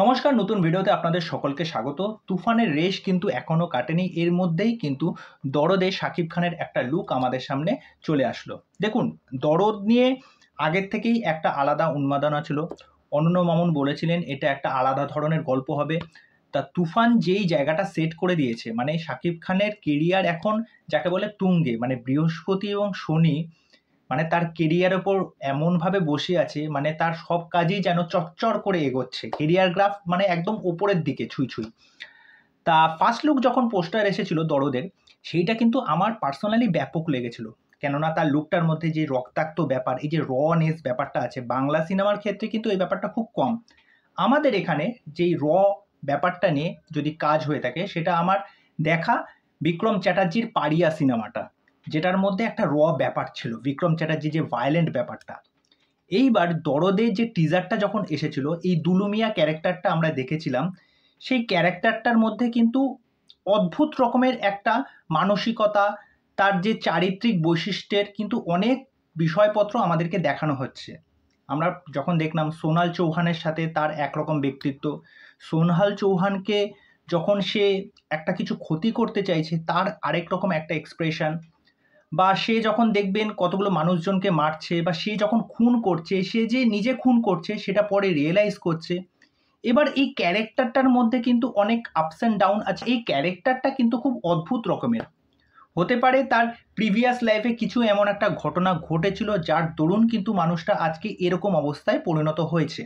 নমস্কার, নতুন ভিডিওতে আপনাদের সকলকে স্বাগত। তুফানের রেশ কিন্তু এখনো কাটেনি। এর মধ্যেই কিন্তু দরদে শাকিব খানের একটা লুক আমাদের সামনে চলে আসলো। দেখুন, দরদ নিয়ে আগের থেকেই একটা আলাদা উন্মাদনা ছিল। অনন্য মামুন বলেছিলেন এটা একটা আলাদা ধরনের গল্প হবে। তা তুফান যেই জায়গাটা সেট করে দিয়েছে, মানে শাকিব খানের কেরিয়ার এখন যাকে বলে তুঙ্গে, মানে বৃহস্পতি এবং শনি মানে তার কেরিয়ার ওপর এমনভাবে বসে আছে, মানে তার সব কাজই যেন চচ্চর করে এগোচ্ছে। কেরিয়ার গ্রাফ মানে একদম ওপরের দিকে ছুঁই ছুঁই। তা ফার্স্ট লুক যখন পোস্টার এসেছিল দরদের, সেইটা কিন্তু আমার পার্সোনালি ব্যাপক লেগেছিল। কেননা তার লুকটার মধ্যে যে রক্তাক্ত ব্যাপার, এই যে রনেস ব্যাপারটা আছে, বাংলা সিনেমার ক্ষেত্রে কিন্তু এই ব্যাপারটা খুব কম। আমাদের এখানে যেই ব্যাপারটা নিয়ে যদি কাজ হয়ে থাকে, সেটা আমার দেখা বিক্রম চ্যাটার্জির পারিয়া সিনেমাটা, যেটার মধ্যে একটা ব্যাপার ছিল, বিক্রম চ্যাটার্জি যে ভায়োলেন্ট ব্যাপারটা। এইবার দরদে যে টিজারটা যখন এসেছিল, এই দুলুমিয়া ক্যারেক্টারটা আমরা দেখেছিলাম। সেই ক্যারেক্টারটার মধ্যে কিন্তু অদ্ভুত রকমের একটা মানসিকতা, তার যে চারিত্রিক বৈশিষ্ট্যের কিন্তু অনেক বিষয়পত্র আমাদেরকে দেখানো হচ্ছে। আমরা যখন দেখলাম সোনাল চৌহানের সাথে তার একরকম ব্যক্তিত্ব, সোনহাল চৌহানকে যখন সে একটা কিছু ক্ষতি করতে চাইছে তার আরেক রকম একটা এক্সপ্রেশন, বা সে যখন দেখবেন কতগুলো মানুষজনকে মারছে, বা সে যখন খুন করছে, সে যে নিজে খুন করছে সেটা পরে রিয়েলাইজ করছে। এবার এই ক্যারেক্টারটার মধ্যে কিন্তু অনেক আপস অ্যান্ড ডাউন আছে। এই ক্যারেক্টারটা কিন্তু খুব অদ্ভুত রকমের। হতে পারে তার প্রিভিয়াস লাইফে কিছু এমন একটা ঘটনা ঘটেছিল যার দরুন কিন্তু মানুষটা আজকে এরকম অবস্থায় পরিণত হয়েছে,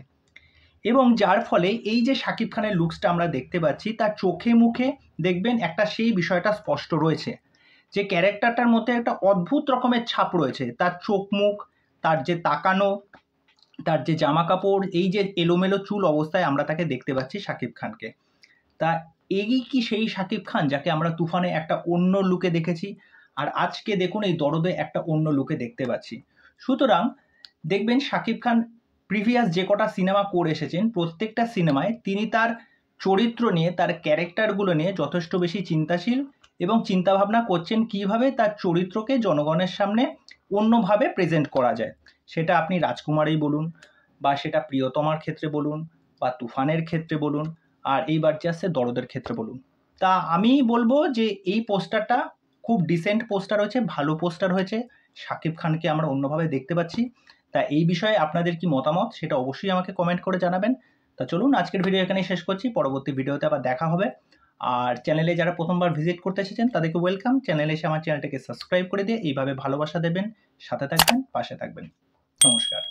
এবং যার ফলে এই যে শাকিব খানের লুকসটা আমরা দেখতে পাচ্ছি, তার চোখে মুখে দেখবেন একটা সেই বিষয়টা স্পষ্ট রয়েছে যে ক্যারেক্টারটার মধ্যে একটা অদ্ভুত রকমের ছাপ রয়েছে। তার চোখ মুখ, তার যে তাকানো, তার যে জামা কাপড়, এই যে এলোমেলো চুল অবস্থায় আমরা তাকে দেখতে পাচ্ছি শাকিব খানকে। তা এই কি সেই শাকিব খান যাকে আমরা তুফানে একটা অন্য লুকে দেখেছি, আর আজকে দেখুন এই দরদে একটা অন্য লুকে দেখতে পাচ্ছি। সুতরাং দেখবেন শাকিব খান প্রিভিয়াস যে কটা সিনেমা করে এসেছেন, প্রত্যেকটা সিনেমায় তিনি তার চরিত্র নিয়ে, তার ক্যারেক্টারগুলো নিয়ে যথেষ্ট বেশি চিন্তাশীল এবং চিন্তাভাবনা করছেন কিভাবে তার চরিত্রকে জনগণের সামনে অন্যভাবে প্রেজেন্ট করা যায়। সেটা আপনি রাজকুমারেই বলুন, বা সেটা প্রিয়তমার ক্ষেত্রে বলুন, বা তুফানের ক্ষেত্রে বলুন, আর এইবার যে আসছে দরদের ক্ষেত্রে বলুন। তা আমি বলবো যে এই পোস্টারটা খুব ডিসেন্ট পোস্টার হয়েছে, ভালো পোস্টার হয়েছে। শাকিব খানকে আমরা অন্যভাবে দেখতে পাচ্ছি। তা এই বিষয়ে আপনাদের কি মতামত সেটা অবশ্যই আমাকে কমেন্ট করে জানাবেন। তা চলুন, আজকের ভিডিও এখানেই শেষ করছি। পরবর্তী ভিডিওতে আবার দেখা হবে। আর চ্যানেলে যারা প্রথমবার ভিজিট করতে এসেছেন তাদেরকে ওয়েলকাম। চ্যানেলে এসে আমার চ্যানেলটাকে সাবস্ক্রাইব করে দিয়ে এইভাবে ভালোবাসা দেবেন, সাথে থাকবেন, পাশে থাকবেন। নমস্কার।